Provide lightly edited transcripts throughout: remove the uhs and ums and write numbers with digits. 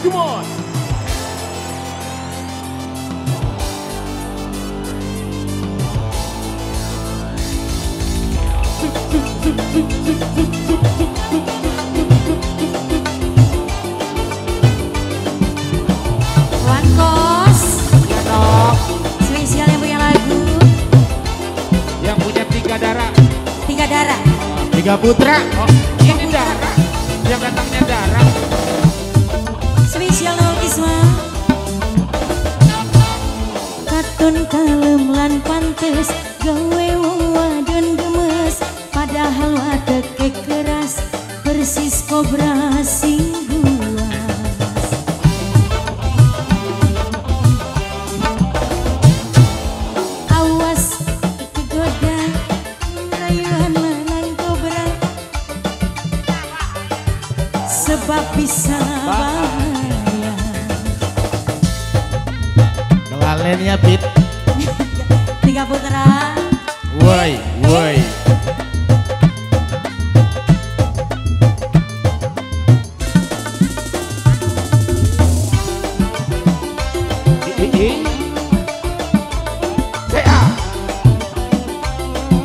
Come on. Wan Kos. Ya dong. Spesial yang punya lagu. Yang punya 3 darah. 3 darah. 3 putra. Oh, ini darah. Yang datangnya darah. Spesial Isma. Katon kalem lan pantes gawe wong wadon gemes, padahal wadeke keras persis kobra sing buas. Awas kegoda rayuan lanang kobra, sebab bisa bahaya. Kelalaiannya Pit. 3 putra. Woi, woi.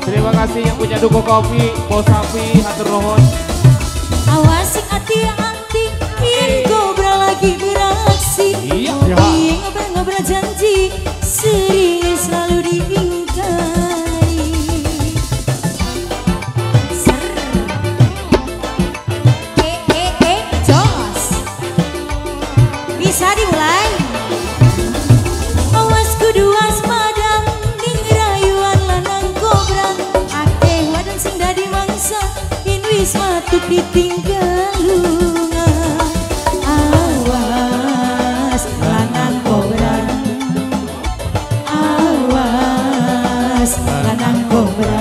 Terima kasih yang punya Duko Kopi, Bos Sapi, hatur nuhun. Awasi hati-hati, in kobra lagi beraksi. Iya, Ngopi ngobrol-ngobrol janji, sering selalu diingkari. Ser, jos. Bisa dimulai. Awas kudu waspada, ning rayuan lanang kobra. Akeh wadon sing dadi mangsa, in wis matuk ditinggal lunga. Awas lanang kobra, awas lanang kobra.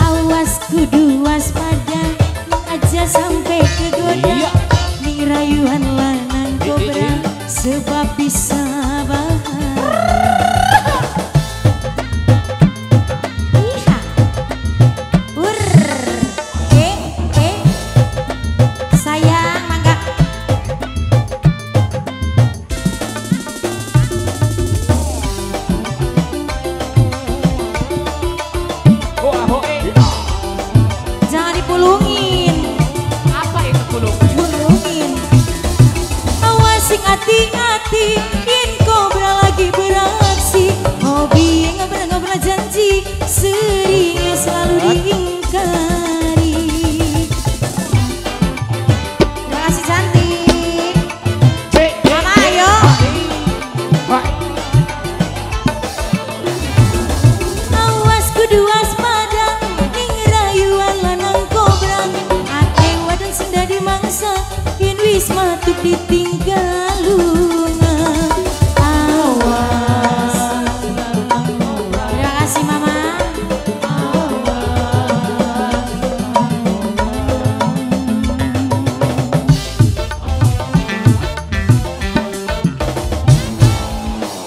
Awas kudu waspada, aja sampai kegoda. Iya. Ning rayuan lanang kobra, sebab bisa bahaya. Iha. Ur. Sayang mangga. Oh, aho, Jangan dipulungin. Apa itu kulung? Pulungin. Awasi hati-hati, in kobra lagi beraksi. Hobi ngobrol-ngobrol janji, sering selalu diingkari. Terima kasih cantik. Mama ayo. Awas kudu waspada, ning rayuan lanang kobra. Akeh wadon sing dadi mangsa, yen wis matuk ditinggal lunga. Awas. Terima kasih Mama.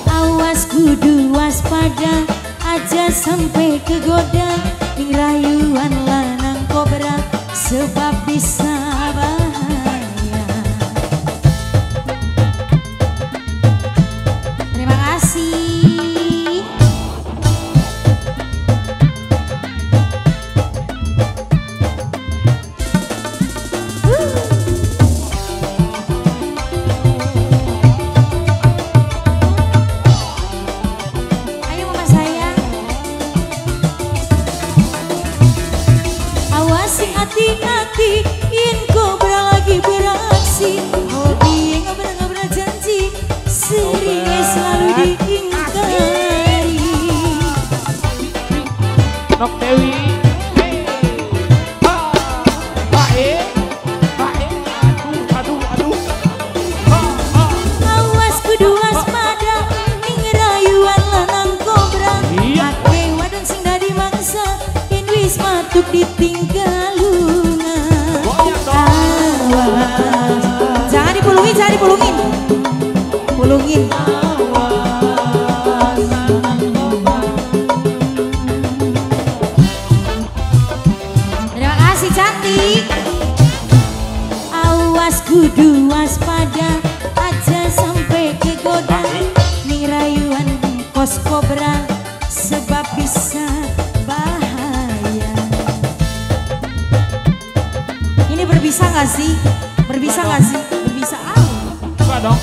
Awas kudu waspada, aja sampai kegoda ning rayuan lanang kobra, sebab bisa bahaya. Terima kasih. Ayo mama sayang. Awasi hati-hati, in kobra lagi beraksi. Hobi ngobrol-ngobrol janji, sering selalu diingkari. Nok Dewi. Aduh. Awas kudu waspada, ning rayuan lanang kobra. Iya. Akeh wadon sing dadi mangsa, yen wis matuk ditinggal lunga. Goyang dong. Awas. Jangan dipulungin, jangan dipulungin. Pulungin. cantik. Awas kudu waspada, aja sampai kegoda ning rayuan kos kobra, sebab bisa bahaya. Ini berbisa gak sih? Berbisa gak sih? Berbisa Enggak dong.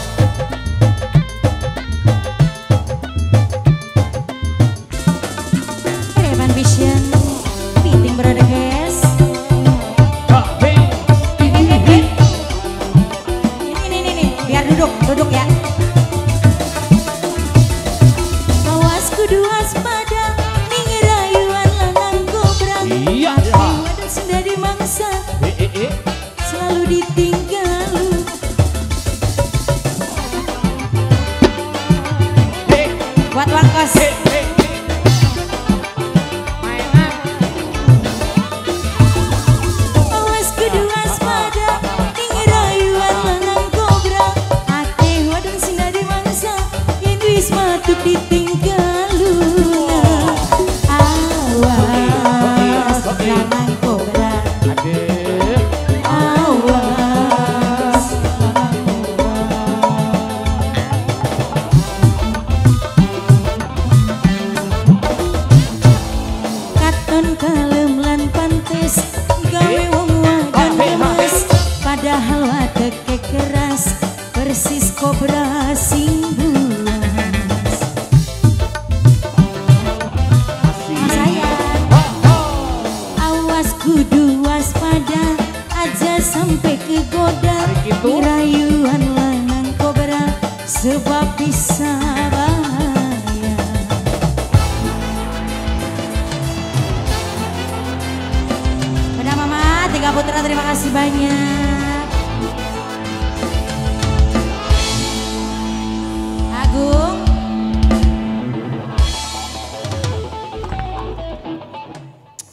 Revan Vision Piting Broadcast. Ini biar duduk ya. Awas kudu waspada ning rayuan lanang kobra. Iya. Wadah sudah dimangsa, selalu ditinggal. Buat warkos. Awas kudu waspada ning rayuan lanang kobra. Akeh wadon sing dadi mangsa, yen wis matuk ditinggaluna. Awas lanang kobra. Aduh. Awas lanang kobra. Katon kalem lan pantes gawe wong wadon lemas, padahal wadek keras persis kobra sing buas. Mas sayang, awas kudu waspada, aja sampai kegoda Hari gitu. rayuan lanang kobra, sebab bisa bahaya. Udah Mama, Tiga Putra terima kasih banyak.